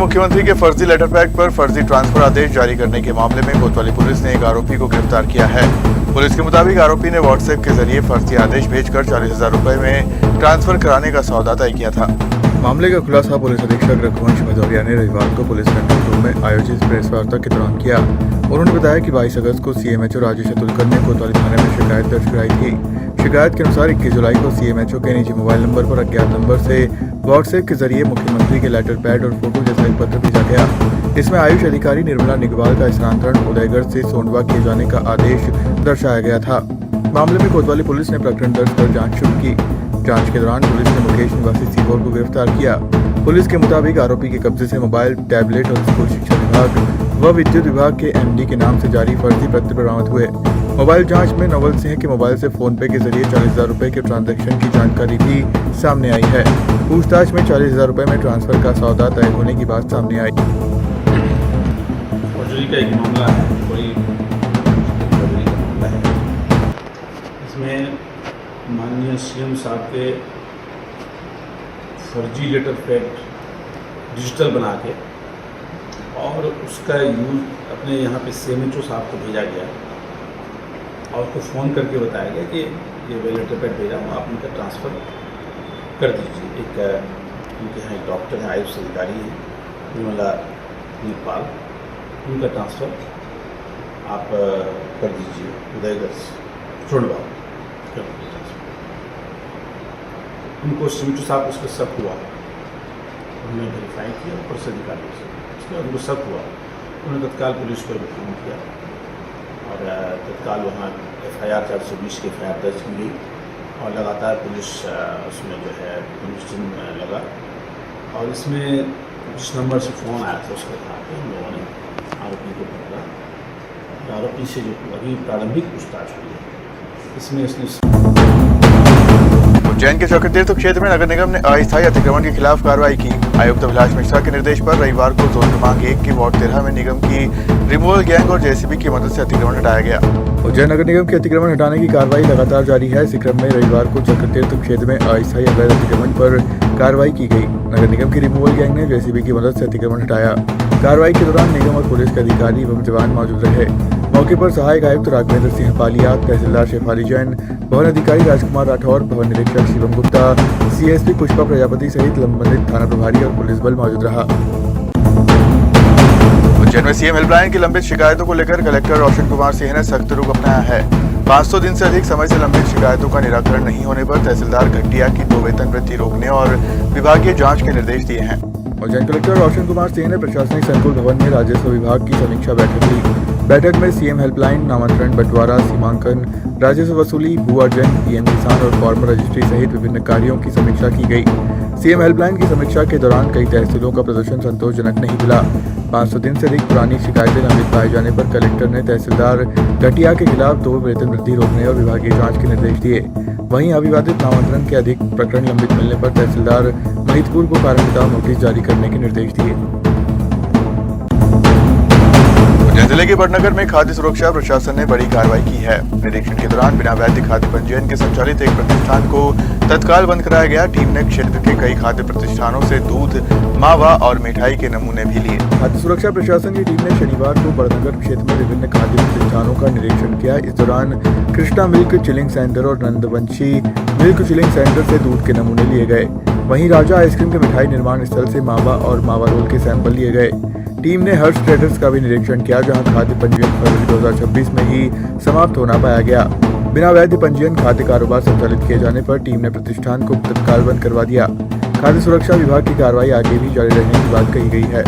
मुख्यमंत्री के फर्जी लेटर पैड पर फर्जी ट्रांसफर आदेश जारी करने के मामले में कोतवाली पुलिस ने एक आरोपी को गिरफ्तार किया है। पुलिस के मुताबिक आरोपी ने व्हाट्सएप के जरिए फर्जी आदेश भेजकर 40,000 रुपए में ट्रांसफर कराने का सौदा तय किया था। मामले का खुलासा पुलिस अधीक्षक रघुवंश भदौरिया ने रविवार को पुलिस कंट्रोल रूम में आयोजित प्रेस वार्ता के दौरान किया। उन्होंने बताया कि 22 अगस्त को सीएमएचओ राजेश अतुलकर ने कोतवाली थाने में शिकायत दर्ज कराई थी। शिकायत के अनुसार 21 जुलाई को सीएमएचओ के निजी मोबाइल नंबर पर अज्ञात नंबर से व्हाट्सएप के जरिए मुख्यमंत्री के लेटर पैड और फोटो जैसा एक पत्र भेजा गया। इसमें आयुष अधिकारी निर्मला निगवाल का स्थानांतरण उदयगढ़ से सोंडवा किए जाने का आदेश दर्शाया गया था। मामले में कोतवाली पुलिस ने प्रकरण दर्ज कर जांच शुरू की। जांच के दौरान पुलिस ने मुकेश निवासी सीहोर को गिरफ्तार किया। पुलिस के मुताबिक आरोपी के कब्जे से मोबाइल, टैबलेट और स्कूल शिक्षा विभाग व विद्युत विभाग के एमडी के नाम से जारी फर्जी पत्र बरामद हुए। मोबाइल जांच में नवल सिंह के मोबाइल से फोन पे के जरिए 40,000 रुपए के ट्रांजैक्शन की जानकारी भी सामने आई है। पूछताछ में 40,000 रुपए में ट्रांसफर का सौदा तय होने की बात सामने आई। का एक मामला है, कोई मामला है। इसमें माननीय सीएम साहब के फर्जी लेटर पैड डिजिटल बना के और उसका यूज अपने यहाँ पे सीएमएचओ साहब को भेजा गया और उसको फ़ोन करके बताया गया कि ये लेटर पैड भेजा हूँ, आप उनका ट्रांसफ़र कर दीजिए। एक उनके यहाँ एक डॉक्टर हैं, आयुष अधिकारी हैं, निर्मला निगवाल, उनका ट्रांसफ़र आप कर दीजिए उदयगढ़ सोंडवा कर दीजिए ट्रांसफ़र। उनको सीएमएचओ साहब उसका शक हुआ, उन्होंने वेरीफाई किया पुलिस अधिकारियों से, उसके बाद उनको शक हुआ, उन्होंने तत्काल पुलिस को इन्फॉर्म किया और तत्काल वहाँ FIR 420 की FIR दर्ज की गई और लगातार पुलिस उसमें जो है इन्वेस्टिगेशन लगा और इसमें जिस नंबर से फ़ोन आया था उसके आधार पर हम लोगों ने आरोपी को पकड़ा और आरोपी से जो अभी प्रारंभिक पूछताछ हुई है इसमें इसने उज्जैन के चक्रतीर्थ क्षेत्र में नगर निगम ने अस्थायी अतिक्रमण के खिलाफ कार्रवाई की। आयुक्त अभिलाष मिश्रा के निर्देश पर रविवार को जोन क्रमांक 1 की वार्ड 13 में निगम की रिमूवल गैंग और जेसीबी की मदद से अतिक्रमण हटाया गया। उज्जैन नगर निगम के अतिक्रमण हटाने की कार्रवाई लगातार जारी है। इसी क्रम में रविवार को चक्रतीर्थ क्षेत्र में अस्थायी अवैध अतिक्रमण पर कार्रवाई की गई। नगर निगम की रिमूवल गैंग ने जेसीबी की मदद से अतिक्रमण हटाया। कार्रवाई के दौरान निगम और पुलिस के अधिकारी एवं जवान मौजूद रहे। मौके पर सहायक आयुक्त राघवेंद्र सिंह पालिया, तहसीलदार शेफाली जैन, भवन अधिकारी राजकुमार राठौर, भवन निरीक्षक शिवम गुप्ता, सीएसपी पुष्पा प्रजापति सहित संबंधित थाना प्रभारी और पुलिस बल मौजूद रहा। उज्जैन में सीएम हेल्पलाइन की लंबित शिकायतों को लेकर कलेक्टर रोशन कुमार सिंह ने सख्त रुख अपनाया है। 500 दिन से अधिक समय से लंबित शिकायतों का निराकरण नहीं होने पर तहसीलदार घटिया की 2 वेतन वृद्धि रोकने और विभागीय जांच के निर्देश दिए हैं। उज्जैन कलेक्टर रोशन कुमार सिंह ने प्रशासनिक संकुल भवन में राजस्व विभाग की समीक्षा बैठक ली। बैठक में सीएम हेल्पलाइन, नामांतरण, बंटवारा, सीमांकन, राजस्व वसूली, भू अर्जन, पीएम किसान और फार्मर रजिस्ट्री सहित विभिन्न कार्यों की समीक्षा की गई। सीएम हेल्पलाइन की समीक्षा के दौरान कई तहसीलों का प्रदर्शन संतोषजनक नहीं मिला। 500 दिन से अधिक पुरानी शिकायतें लंबित पाए जाने पर कलेक्टर ने तहसीलदार घटिया के खिलाफ 2 वेतन वृद्धि रोकने और विभागीय जांच के निर्देश दिए। वहीं अविवादित नामांतरण के अधिक प्रकरण लंबित मिलने पर तहसीलदार महितपुर को कारण बताओ नोटिस जारी करने के निर्देश दिए। उज्जैन जिले के बड़नगर में खाद्य सुरक्षा प्रशासन ने बड़ी कार्रवाई की है। निरीक्षण के दौरान बिना वैध खाद्य पंजीयन के संचालित एक प्रतिष्ठान को तत्काल बंद कराया गया। टीम ने क्षेत्र के कई खाद्य प्रतिष्ठानों से दूध, मावा और मिठाई के नमूने भी लिए। खाद्य सुरक्षा प्रशासन की टीम ने शनिवार को बड़नगर क्षेत्र में विभिन्न खाद्य प्रतिष्ठानों का निरीक्षण किया। इस दौरान कृष्णा मिल्क चिलिंग सेंटर और नंदवंशी मिल्क चिलिंग सेंटर से दूध के नमूने लिए गए। वहीं राजा आइसक्रीम के मिठाई निर्माण स्थल से मावा और मावा रोल के सैंपल लिए गए। टीम ने हर्ष ट्रेडर्स का भी निरीक्षण किया, जहां खाद्य पंजीयन फरवरी 2026 में ही समाप्त होना पाया गया। बिना वैध पंजीयन खाद्य कारोबार संचालित किए जाने पर टीम ने प्रतिष्ठान को तत्काल बंद करवा दिया। खाद्य सुरक्षा विभाग की कार्रवाई आगे भी जारी रहने की बात कही गई है।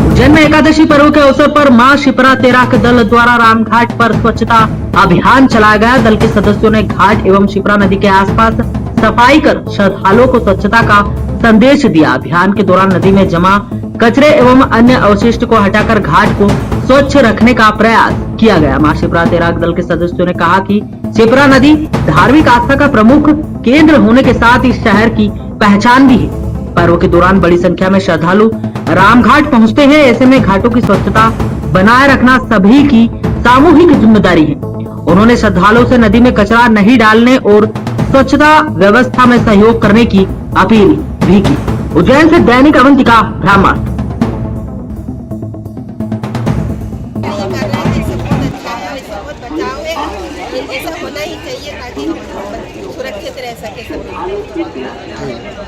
उज्जैन में एकादशी पर्व के अवसर पर मां शिप्रा तेरह के दल द्वारा रामघाट पर स्वच्छता अभियान चलाया गया। दल के सदस्यों ने घाट एवं शिप्रा नदी के आसपास सफाई कर श्रद्धालुओं को स्वच्छता का संदेश दिया। अभियान के दौरान नदी में जमा कचरे एवं अन्य अवशिष्ट को हटाकर घाट को स्वच्छ रखने का प्रयास किया गया। मां शिप्रा तेरह दल के सदस्यों ने कहा कि शिप्रा नदी धार्मिक आस्था का प्रमुख केंद्र होने के साथ इस शहर की पहचान भी है। पर्व के दौरान बड़ी संख्या में श्रद्धालु रामघाट पहुंचते हैं। ऐसे में घाटों की स्वच्छता बनाए रखना सभी की सामूहिक जिम्मेदारी है। उन्होंने श्रद्धालुओं से नदी में कचरा नहीं डालने और स्वच्छता व्यवस्था में सहयोग करने की अपील भी की। उज्जैन से दैनिक अवंतिका ब्राह्मण। ऐसा होना ही चाहिए ताकि हम सुरक्षित रह सके सभी।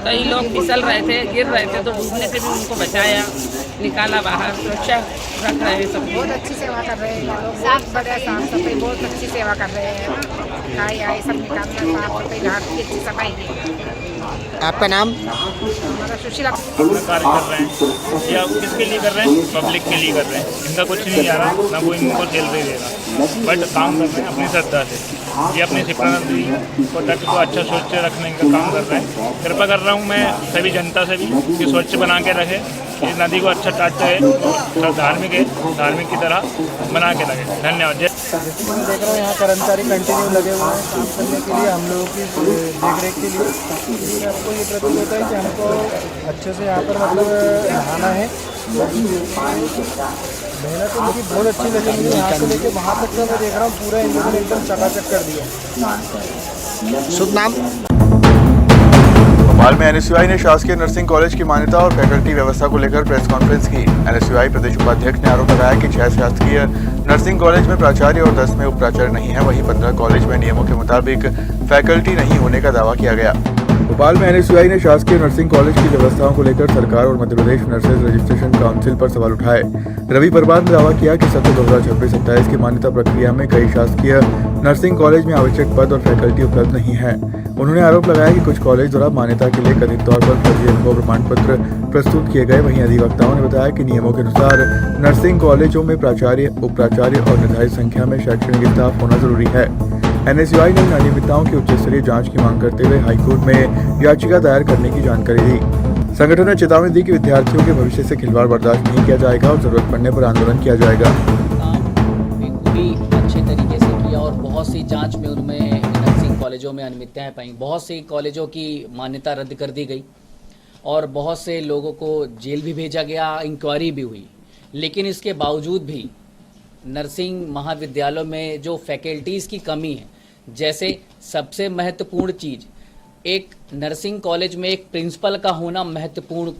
कई लोग फिसल रहे थे, गिर रहे थे, तो डूबने से भी उनको बचाया, निकाला बाहर, सुरक्षा रख रहे हैं सब। बहुत अच्छी सेवा कर रहे हैं लोग, साफ सफाई बहुत अच्छी सेवा कर रहे हैं। खाई आई सब निकालना, साफ सफाई, घाट की अच्छी सफाई की। आपका नाम? हमारा सुशीला। कार्य कर रहे हैं या किसके लिए कर रहे हैं? पब्लिक के लिए कर रहे हैं। इनका कुछ नहीं जा रहा, ना कोई इनको सैलरी देगा, बट काम कर रहे हैं अपनी श्रद्धा से। ये अपनी शिप्रा नदी को तट को अच्छा स्वच्छ रखने का काम कर रहे हैं। कृपा कर रहा हूँ मैं सभी जनता से भी कि स्वच्छ बना के रखे, इस नदी को अच्छा टाट है और धार्मिक है, धार्मिक की तरह बना के रखे। धन्यवाद। जैसे कि मैं देख रहा हूँ यहाँ कर्मचारी कंटिन्यू लगे हुए हैं काम करने के लिए, हम लोगों की देखरेख के लिए। इसलिए हमको ये प्रतीत होता है कि हमको अच्छे से यहाँ पर मतलब नहाना है। मेहनत तो मुझे बहुत अच्छी लगी, मुझे यहाँ से लेके वहाँ तक का मैं देख रहा हूँ पूरा इंजन एकदम चकाचक कर दिया। शुभ नाम? भोपाल में एनएसयूआई ने शासकीय नर्सिंग कॉलेज की मान्यता और फैकल्टी व्यवस्था को लेकर प्रेस कॉन्फ्रेंस की। एनएसयूआई प्रदेश उपाध्यक्ष ने आरोप लगाया कि 6 शासकीय नर्सिंग कॉलेज में प्राचार्य और 10 में उप प्राचार्य नहीं है, वहीं 15 कॉलेज में नियमों के मुताबिक फैकल्टी नहीं होने का दावा किया गया। भोपाल में एनएसयूआई ने शासकीय नर्सिंग कॉलेज की व्यवस्थाओं को लेकर सरकार और Madhya Pradesh nurses registration council पर सवाल उठाए। रवि परमार ने दावा किया कि सत्र 2026-27 की मान्यता प्रक्रिया में कई शासकीय नर्सिंग कॉलेज में आवश्यक पद और फैकल्टी उपलब्ध नहीं है। उन्होंने आरोप लगाया कि कुछ कॉलेज द्वारा मान्यता के लिए कथित तौर पर फर्जी अनुभव प्रमाण पत्र प्रस्तुत किए गए। वहीं अधिवक्ताओं ने बताया कि नियमों के अनुसार नर्सिंग कॉलेजों में प्राचार्य, उप प्राचार्य और निर्धारित संख्या में शैक्षणिक स्टाफ होना जरूरी है। एनएसयूआई ने अनियमितताओं की उच्च स्तरीय जांच की मांग करते हुए हाईकोर्ट में याचिका दायर करने की जानकारी दी। संगठन ने चेतावनी दी कि विद्यार्थियों के भविष्य से खिलवाड़ बर्दाश्त नहीं किया जाएगा और जरूरत पड़ने पर आंदोलन किया जाएगा। भी अच्छे तरीके से किया और बहुत सी जांच में उनमें नर्सिंग कॉलेजों में अनियमितताएं पाई। बहुत सी कॉलेजों की मान्यता रद्द कर दी गई और बहुत से लोगों को जेल भी भेजा गया, इंक्वायरी भी हुई। लेकिन इसके बावजूद भी नर्सिंग महाविद्यालयों में जो फैकल्टीज़ की कमी है, जैसे सबसे महत्वपूर्ण चीज़, एक नर्सिंग कॉलेज में एक प्रिंसिपल का होना महत्वपूर्ण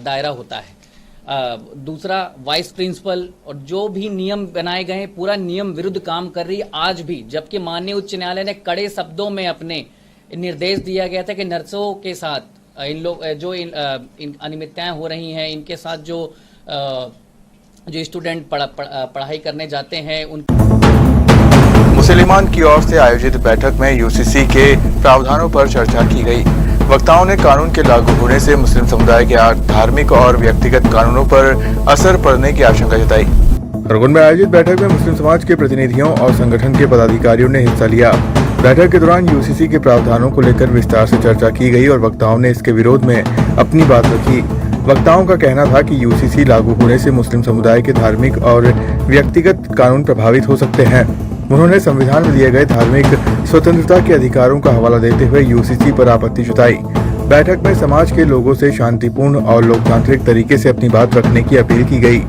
दायरा होता है। दूसरा वाइस प्रिंसिपल, और जो भी नियम बनाए गए हैं पूरा नियम विरुद्ध काम कर रही है आज भी, जबकि माननीय उच्च न्यायालय ने कड़े शब्दों में अपने निर्देश दिया गया था कि नर्सों के साथ इन लोग जो इन अनियमितताएं हो रही हैं, इनके साथ जो स्टूडेंट पढ़ाई करने जाते हैं उन मुसलमान की ओर से आयोजित बैठक में यूसीसी के प्रावधानों पर चर्चा की गई। वक्ताओं ने कानून के लागू होने से मुस्लिम समुदाय के धार्मिक और व्यक्तिगत कानूनों पर असर पड़ने की आशंका जताई। खरगोन में आयोजित बैठक में मुस्लिम समाज के प्रतिनिधियों और संगठन के पदाधिकारियों ने हिस्सा लिया। बैठक के दौरान यूसीसी के प्रावधानों को लेकर विस्तार से चर्चा की गई और वक्ताओं ने इसके विरोध में अपनी बात रखी। वक्ताओं का कहना था कि यूसीसी लागू होने से मुस्लिम समुदाय के धार्मिक और व्यक्तिगत कानून प्रभावित हो सकते हैं। उन्होंने संविधान में दिए गए धार्मिक स्वतंत्रता के अधिकारों का हवाला देते हुए यूसीसी पर आपत्ति जताई। बैठक में समाज के लोगों से शांतिपूर्ण और लोकतांत्रिक तरीके से अपनी बात रखने की अपील की गई।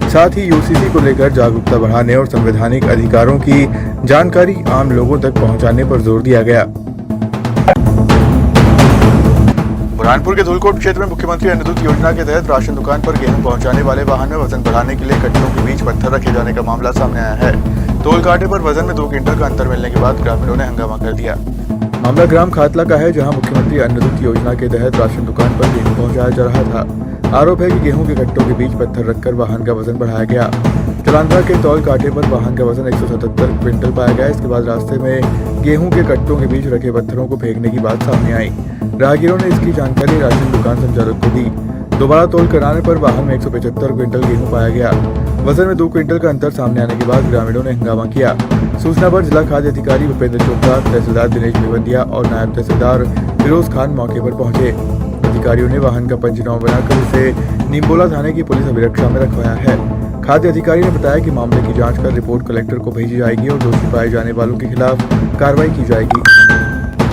साथ ही यूसीसी को लेकर जागरूकता बढ़ाने और संवैधानिक अधिकारों की जानकारी आम लोगों तक पहुंचाने पर जोर दिया गया। बुरहानपुर के धुलकोट क्षेत्र में मुख्यमंत्री अन्नदूत योजना के तहत राशन दुकान पर गेहूं पहुंचाने वाले वाहन में वजन बढ़ाने के लिए कट्टों के बीच पत्थर रखे जाने का मामला सामने आया है। टोल कांटे पर वजन में 2 क्विंटल का अंतर मिलने के बाद ग्रामीणों ने हंगामा कर दिया। मामला ग्राम खातला का है, जहां मुख्यमंत्री अन्नदूत योजना के तहत राशन दुकान पर गेहूं पहुंचाया जा रहा था। आरोप है कि गेहूं के कट्टों के बीच पत्थर रखकर वाहन का वजन बढ़ाया गया। जलांधरा के तौल कांटे पर वाहन का वजन 177 क्विंटल पाया गया। इसके बाद रास्ते में गेहूं के कट्टों के बीच रखे पत्थरों को फेंकने की बात सामने आई। राहगीरों ने इसकी जानकारी राशन दुकान संचालक को दी। दोबारा तौल कराने पर वाहन में 175 क्विंटल गेहूं पाया गया। वजन में 2 क्विंटल का अंतर सामने आने के बाद ग्रामीणों ने हंगामा किया। सूचना पर जिला खाद्य अधिकारी भूपेंद्र चोपड़ा, तहसीलदार दिनेश भिवंदिया और नायब तहसीलदार फिरोज खान मौके पर पहुंचे। अधिकारियों ने वाहन का पंचनामा बनाकर उसे निम्बोला थाने की पुलिस अभिरक्षा में रखवाया है। खाद्य अधिकारी ने बताया कि मामले की जांच कर रिपोर्ट कलेक्टर को भेजी जाएगी और दोषी पाए जाने वालों के खिलाफ कार्रवाई की जाएगी।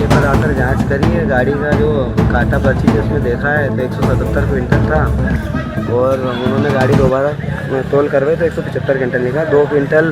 पर आकर जांच करी है, गाड़ी का जो काटा पर्ची उसमें देखा है तो 177 क्विंटल था और उन्होंने गाड़ी दोबारा तोल करवाई तो 175 क्विंटल लिखा। 2 क्विंटल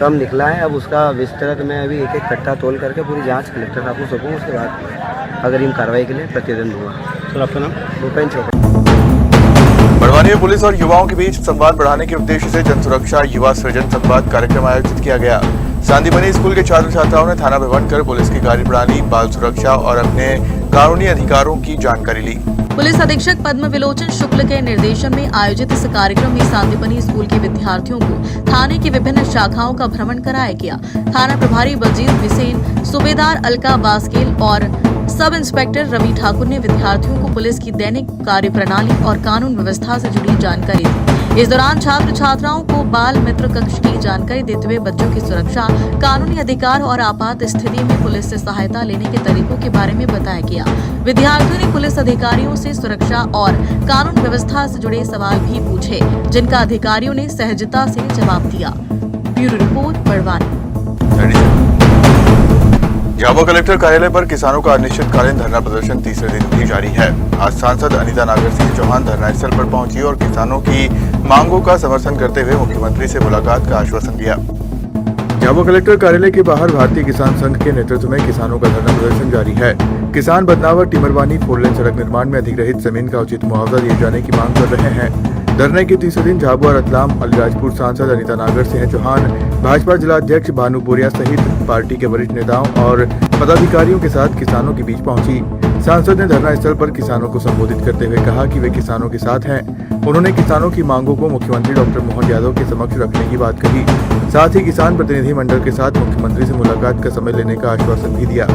कम निकला है। अब उसका विस्तृत मैं अभी एक एक कट्टा तोल करके पूरी जांच कलेक्टर साहब को सौंपूँ, उसके बाद अग्रिम कार्रवाई के लिए प्रतिवेदन दूंगा। सर आपका नाम? भूपेंद्र चौधरी। बड़वानी में पुलिस और युवाओं के बीच संवाद बढ़ाने के उद्देश्य से जन सुरक्षा युवा सृजन संवाद कार्यक्रम आयोजित किया गया। सांदीपनी स्कूल के छात्र छात्राओं ने थाना भ्रमण कर पुलिस की कार्यप्रणाली, बाल सुरक्षा और अपने कानूनी अधिकारों की जानकारी ली। पुलिस अधीक्षक पद्म विलोचन शुक्ल के निर्देशन में आयोजित इस कार्यक्रम में सांदीपनी स्कूल के विद्यार्थियों को थाने की विभिन्न शाखाओं का भ्रमण कराया गया। थाना प्रभारी बलजीत बिसेन, सूबेदार अलका बास्केल और सब इंस्पेक्टर रवि ठाकुर ने विद्यार्थियों को पुलिस की दैनिक कार्यप्रणाली और कानून व्यवस्था से जुड़ी जानकारी दी। इस दौरान छात्र छात्राओं को बाल मित्र कक्ष की जानकारी देते हुए बच्चों की सुरक्षा, कानूनी अधिकार और आपात स्थिति में पुलिस से सहायता लेने के तरीकों के बारे में बताया गया। विद्यार्थियों ने पुलिस अधिकारियों से सुरक्षा और कानून व्यवस्था से जुड़े सवाल भी पूछे, जिनका अधिकारियों ने सहजता से जवाब दिया। Bureau report, Barwani. Jhabua collector कार्यालय पर किसानों का अनिश्चितकालीन धरना प्रदर्शन तीसरे दिन भी जारी है। आज सांसद अनीता नागर सिंह चौहान धरना स्थल पर पहुंची और किसानों की मांगों का समर्थन करते हुए मुख्यमंत्री से मुलाकात का आश्वासन दिया। झाबुआ कलेक्टर कार्यालय के बाहर भारतीय किसान संघ के नेतृत्व में किसानों का धरना प्रदर्शन जारी है। किसान बदनावर टिमरवानी 4 लेन सड़क निर्माण में अधिग्रहित जमीन का उचित मुआवजा दिए जाने की मांग कर रहे हैं। धरने के तीसरे दिन झाबुआ, रतलाम, अलीराजपुर सांसद अनीता नागर सिंह चौहान, भाजपा जिलाध्यक्ष भानु बोरिया सहित पार्टी के वरिष्ठ नेताओं और पदाधिकारियों के साथ किसानों के बीच पहुंची। सांसद ने धरना स्थल पर किसानों को संबोधित करते हुए कहा कि वे किसानों के साथ हैं। उन्होंने किसानों की मांगों को मुख्यमंत्री डॉक्टर मोहन यादव के समक्ष रखने की बात कही। साथ ही किसान प्रतिनिधि मंडल के साथ मुख्यमंत्री से मुलाकात का समय लेने का आश्वासन भी दिया।